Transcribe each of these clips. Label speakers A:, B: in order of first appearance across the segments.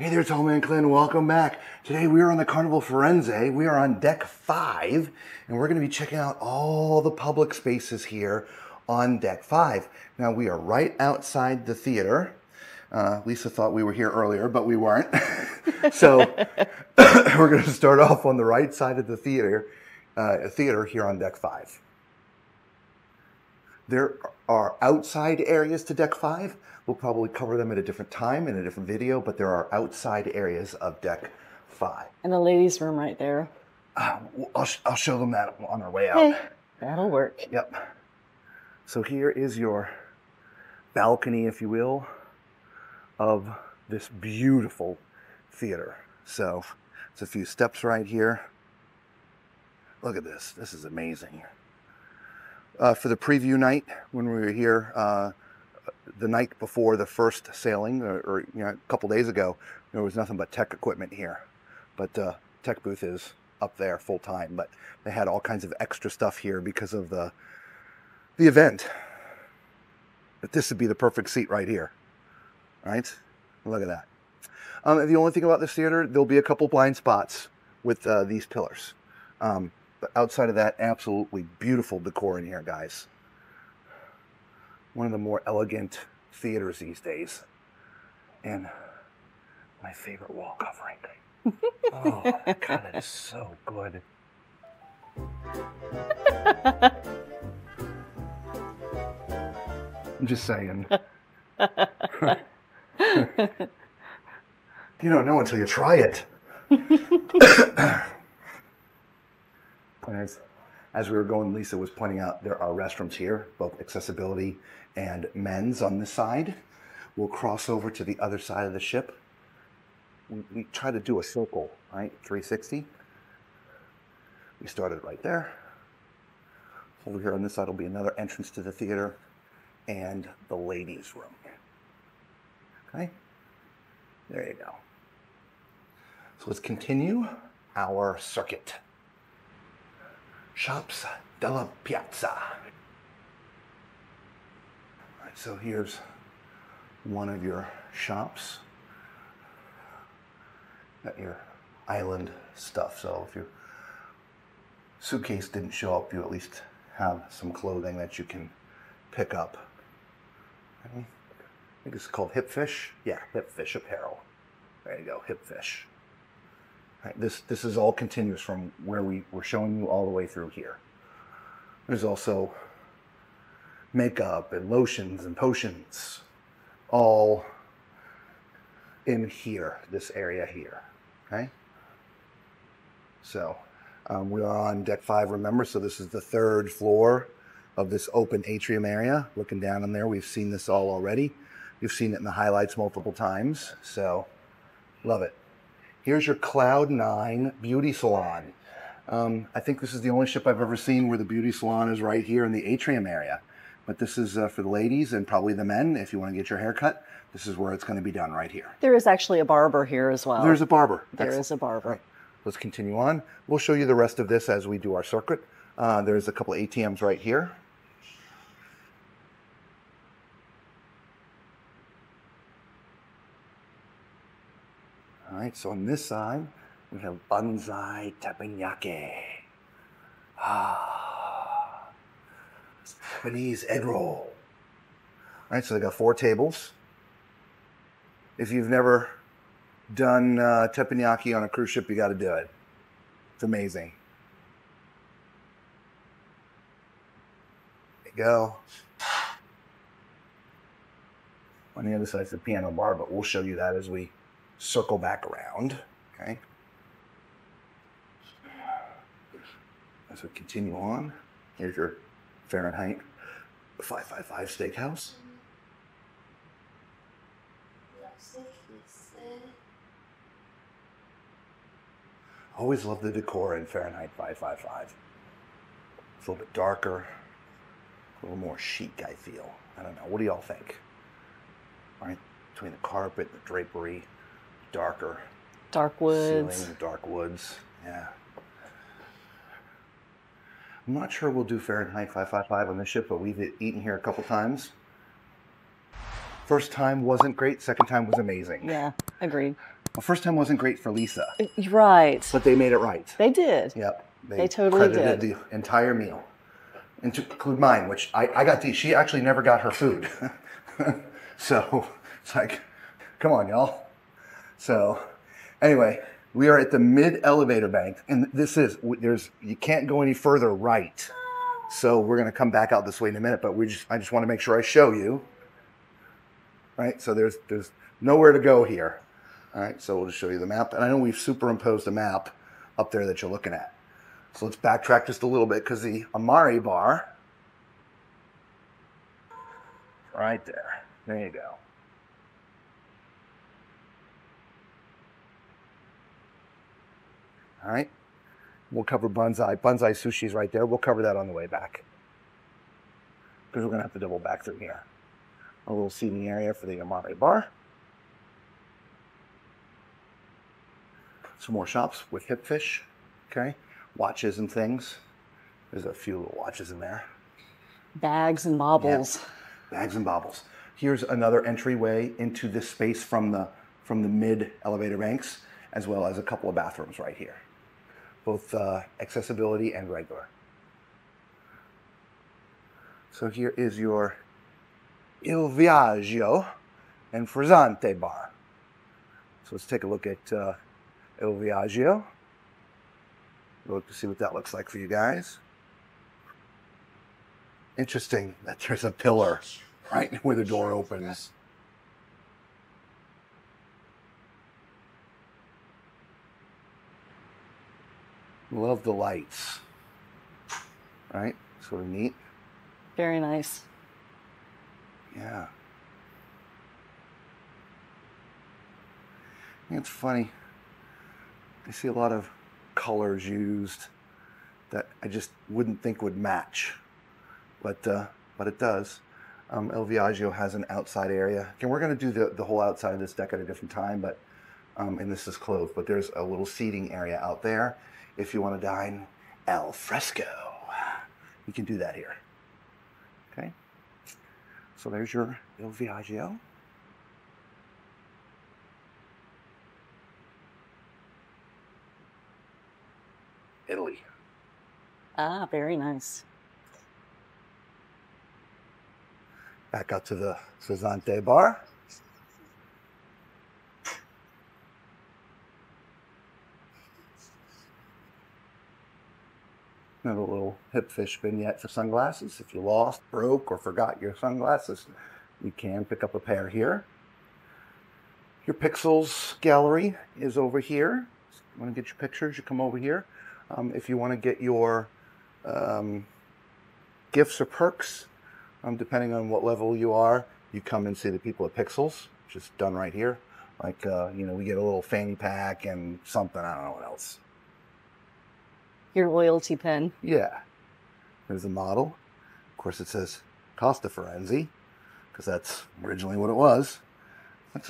A: Hey there, Tom and Clint. Welcome back. Today we are on the Carnival Firenze. We are on deck 5, and we're going to be checking out all the public spaces here on deck 5. Now we are right outside the theater. Lisa thought we were here earlier, but we weren't. So we're going to start off on the right side of the theater here on deck 5. There are outside areas to deck 5. We'll probably cover them at a different time in a different video, but there are outside areas of deck 5.
B: And the ladies' room right there.
A: I'll show them that on our way out.
B: Hey, that'll work.
A: Yep. So here is your balcony, if you will, of this beautiful theater. So it's a few steps right here. Look at this. This is amazing. For the preview night, when we were here, the night before the first sailing, or a couple days ago, there was nothing but tech equipment here. But tech booth is up there full time. But they had all kinds of extra stuff here because of the event. But this would be the perfect seat right here. Right? Look at that. The only thing about this theater, there'll be a couple blind spots with these pillars. But outside of that, absolutely beautiful decor in here, guys. One of the more elegant theaters these days. And my favorite wall covering. Oh, God, that is so good. I'm just saying. You don't know until you try it. As we were going, Lisa was pointing out there are restrooms here, both accessibility and men's on this side. We'll cross over to the other side of the ship. We try to do a circle, right? 360. We started right there. Over here on this side will be another entrance to the theater and the ladies' room. Okay? There you go. So let's continue our circuit. Shops della Piazza. All right, so here's one of your shops. Got your island stuff. So if your suitcase didn't show up, you at least have some clothing that you can pick up. I think it's called Hip Fish. Yeah, Hip Fish apparel. There you go, Hip Fish. Right, this is all continuous from where we were showing you all the way through here. There's also makeup and lotions and potions all in here, this area here. Okay? So we are on deck 5, remember, so this is the 3rd floor of this open atrium area. Looking down on there, we've seen this all already. You've seen it in the highlights multiple times, so love it. Here's your Cloud 9 beauty salon. I think this is the only ship I've ever seen where the beauty salon is right here in the atrium area. But this is for the ladies and probably the men. If you want to get your hair cut, this is where it's going to be done right here.
B: There is actually a barber here as well.
A: There's a barber.
B: There is a barber.
A: Right. Let's continue on. We'll show you the rest of this as we do our circuit. There's a couple ATMs right here. All right, so on this side, we have bonsai teppanyaki. Japanese egg roll. All right, so they got 4 tables. If you've never done teppanyaki on a cruise ship, you got to do it. It's amazing. There you go. On the other side is the piano bar, but we'll show you that as we circle back around. Okay. As we continue on, here's your Fahrenheit 555 steakhouse. Always love the decor in Fahrenheit 555. It's a little bit darker, a little more chic, I feel. I don't know. What do y'all think? All right, between the carpet, the drapery, darker.
B: Dark woods.
A: Ceiling, dark woods, yeah. I'm not sure we'll do Fahrenheit 555 on this ship, but we've eaten here a couple times. First time wasn't great, second time was amazing.
B: Yeah, agreed.
A: The first time wasn't great for Lisa.
B: Right.
A: But they made it right.
B: They did.
A: Yep.
B: They totally
A: credited
B: did.
A: the entire meal. And to include mine, which I got to eat. She actually never got her food. So it's like, come on, y'all. So anyway, we are at the mid elevator bank, and you can't go any further right. So we're gonna come back out this way in a minute, but I just want to make sure I show you. Right, so there's nowhere to go here. All right, so we'll just show you the map, and I know we've superimposed a map up there that you're looking at. So let's backtrack just a little bit, because the Amari bar, right there. There you go. All right, we'll cover Banzai. Banzai Sushi's right there. We'll cover that on the way back, because we're gonna have to double back through here. A little seating area for the Amari bar. Some more shops with hip fish, okay? Watches and things. There's a few little watches in there.
B: Bags and baubles.
A: Yeah, bags and baubles. Here's another entryway into this space from the mid elevator banks, as well as a couple of bathrooms right here. Both accessibility and regular. So here is your Il Viaggio and Frizzante bar. So let's take a look at Il Viaggio. Look to see what that looks like for you guys. Interesting that there's a pillar right where the door opens. Love the lights. Right? Sort of neat.
B: Very nice.
A: Yeah. It's funny. I see a lot of colors used that I just wouldn't think would match, but it does. Il Viaggio has an outside area. Again, we're going to do the whole outside of this deck at a different time, but and this is closed. But there's a little seating area out there if you want to dine al fresco. You can do that here. Okay. So there's your Il Viaggio. Italy.
B: Ah, very nice.
A: Back out to the Frizzante bar. Another little hip fish vignette for sunglasses. If you lost, broke, or forgot your sunglasses, you can pick up a pair here. Your Pixels gallery is over here. If you want to get your pictures, you come over here. If you want to get your gifts or perks, depending on what level you are, you come and see the people at Pixels, which is done right here. Like, we get a little fanny pack and something, I don't know what else.
B: Your loyalty pin.
A: Yeah. There's the model. Of course, it says Costa Firenze, because that's originally what it was.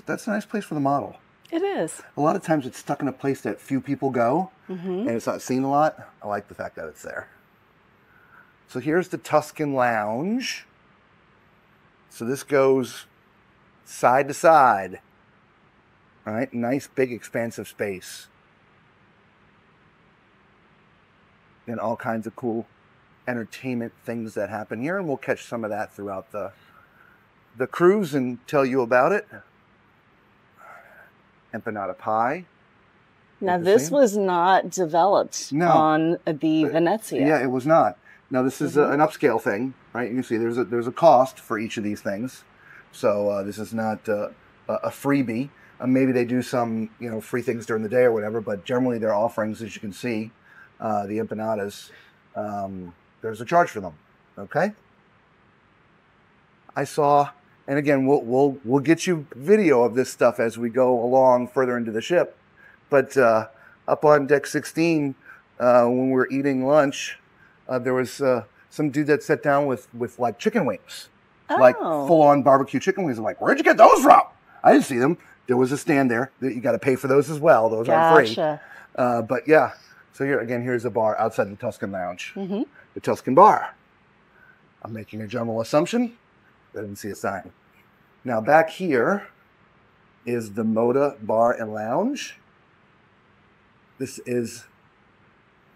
A: That's a nice place for the model.
B: It is.
A: A lot of times it's stuck in a place that few people go, and it's not seen a lot. I like the fact that it's there. So here's the Tuscan Lounge. So this goes side to side. All right, nice, big, expansive space. And all kinds of cool entertainment things that happen here, and we'll catch some of that throughout the cruise and tell you about it. Empanada pie.
B: Now this was not developed on the Venezia.
A: Yeah, it was not. Now this is an upscale thing, right? You can see there's a cost for each of these things. So this is not a freebie. Maybe they do some free things during the day or whatever, but generally they're offerings, as you can see. The empanadas, there's a charge for them. Okay. I saw. And again, we'll get you video of this stuff as we go along further into the ship. But up on deck 16, when we were eating lunch, there was some dude that sat down with like chicken wings, like full-on barbecue chicken wings. I'm like, where'd you get those from? I didn't see them. There was a stand there. You got to pay for those as well. Those aren't free. But yeah, so here's a bar outside the Tuscan Lounge, the Tuscan Bar. I'm making a general assumption. I didn't see a sign. Now back here is the Moda Bar and Lounge. This is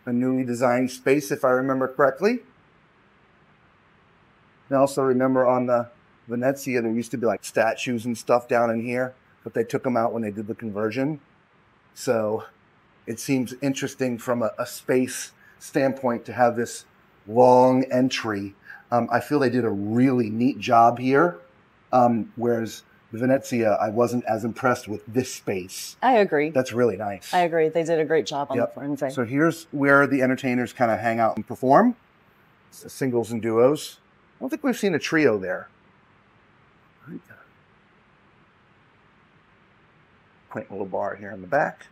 A: a newly designed space, if I remember correctly. And I also remember on the Venezia, there used to be like statues and stuff down in here, but they took them out when they did the conversion. So it seems interesting from a space standpoint to have this long entry. I feel they did a really neat job here, whereas the Venezia, I wasn't as impressed with this space.
B: I agree.
A: That's really nice.
B: I agree. They did a great job on the Firenze.
A: So here's where the entertainers kind of hang out and perform. Singles and duos. I don't think we've seen a trio there. Quaint little bar here in the back.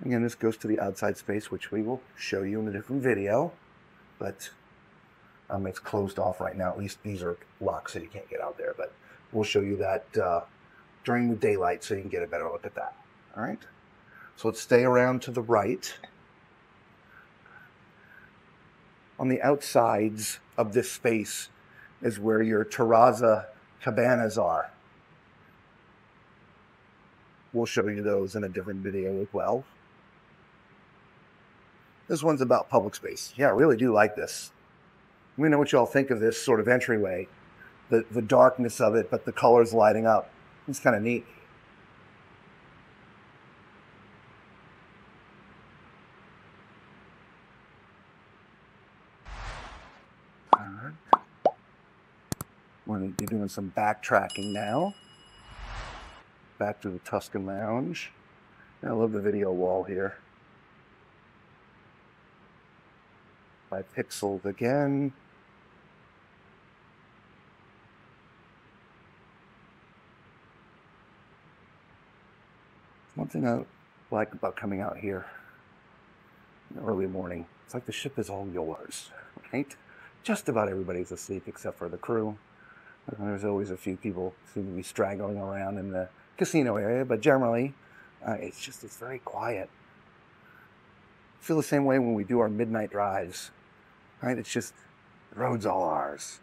A: Again, this goes to the outside space, which we will show you in a different video. But it's closed off right now. At least these are locked, so you can't get out there. But we'll show you that during the daylight so you can get a better look at that. All right? So let's stay around to the right. On the outsides of this space is where your terrazza cabanas are. We'll show you those in a different video as well. This one's about public space. Yeah, I really do like this. Let me know what y'all think of this sort of entryway. The darkness of it, but the colors lighting up. It's kind of neat. We're going to be doing some backtracking now. Back to the Tuscan Lounge. I love the video wall here. By pixels again. One thing I like about coming out here in the early morning, it's like the ship is all yours, right? Just about everybody's asleep except for the crew. There's always a few people who seem to be straggling around in the casino area, but generally, it's very quiet. I feel the same way when we do our midnight drives, right? It's just, the road's all ours.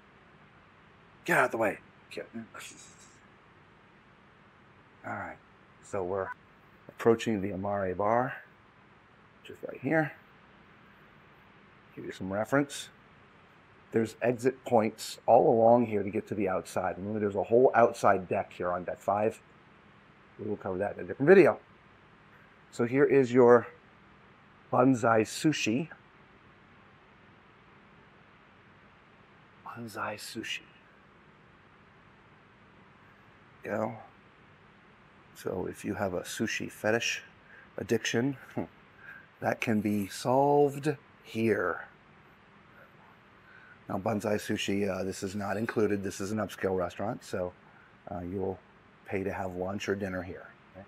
A: Get out of the way. All right, so we're approaching the Amare Bar, which is right here. Give you some reference. There's exit points all along here to get to the outside. Remember, there's a whole outside deck here on deck 5. We will cover that in a different video. So here is your bonsai sushi. Bonsai sushi. Go. So if you have a sushi fetish addiction, that can be solved here. Now, bonsai sushi, this is not included. This is an upscale restaurant, so you'll pay to have lunch or dinner here. Okay?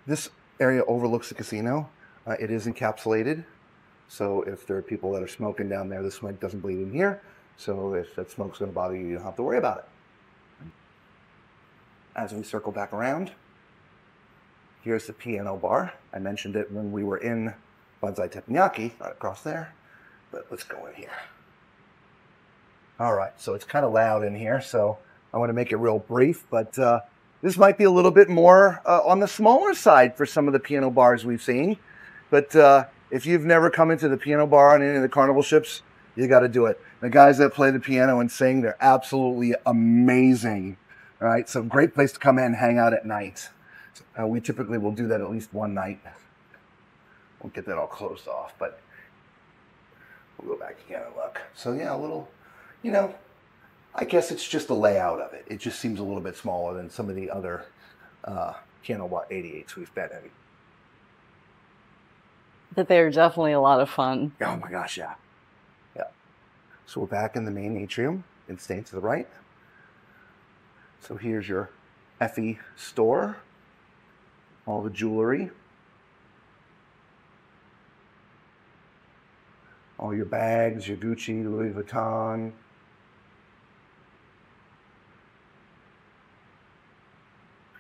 A: This area overlooks the casino. It is encapsulated, so if there are people that are smoking down there, the smoke doesn't bleed in here. So if that smoke's going to bother you, you don't have to worry about it. As we circle back around, here's the piano bar. I mentioned it when we were in Bonsai Teppanyaki, right across there, but let's go in here. All right, so it's kind of loud in here, so I want to make it real brief, but this might be a little bit more on the smaller side for some of the piano bars we've seen. But if you've never come into the piano bar on any of the Carnival ships, you got to do it. The guys that play the piano and sing, they're absolutely amazing. All right, so great place to come in and hang out at night. We typically will do that at least one night. We'll get that all closed off, but we'll go back again and look. So yeah, a little... You know, I guess it's just the layout of it. It just seems a little bit smaller than some of the other piano bar 88s we've been in.
B: But they're definitely a lot of fun.
A: Oh my gosh, yeah. Yeah. So we're back in the main atrium and staying to the right. So here's your Effie store. All the jewelry. All your bags, your Gucci, Louis Vuitton.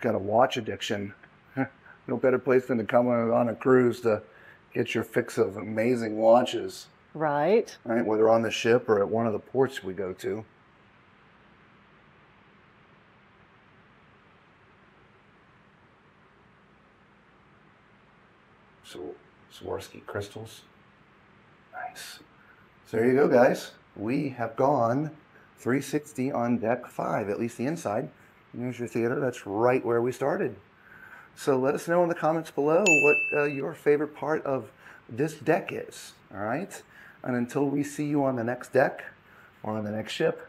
A: Got a watch addiction. No better place than to come on a cruise to get your fix of amazing watches.
B: Right.
A: Right, whether on the ship or at one of the ports we go to. Swarovski crystals. Nice. So there you go, guys. We have gone 360 on deck 5, at least the inside. Here's your theater. That's right where we started. So let us know in the comments below what your favorite part of this deck is. All right? And until we see you on the next deck or on the next ship,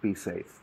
A: be safe.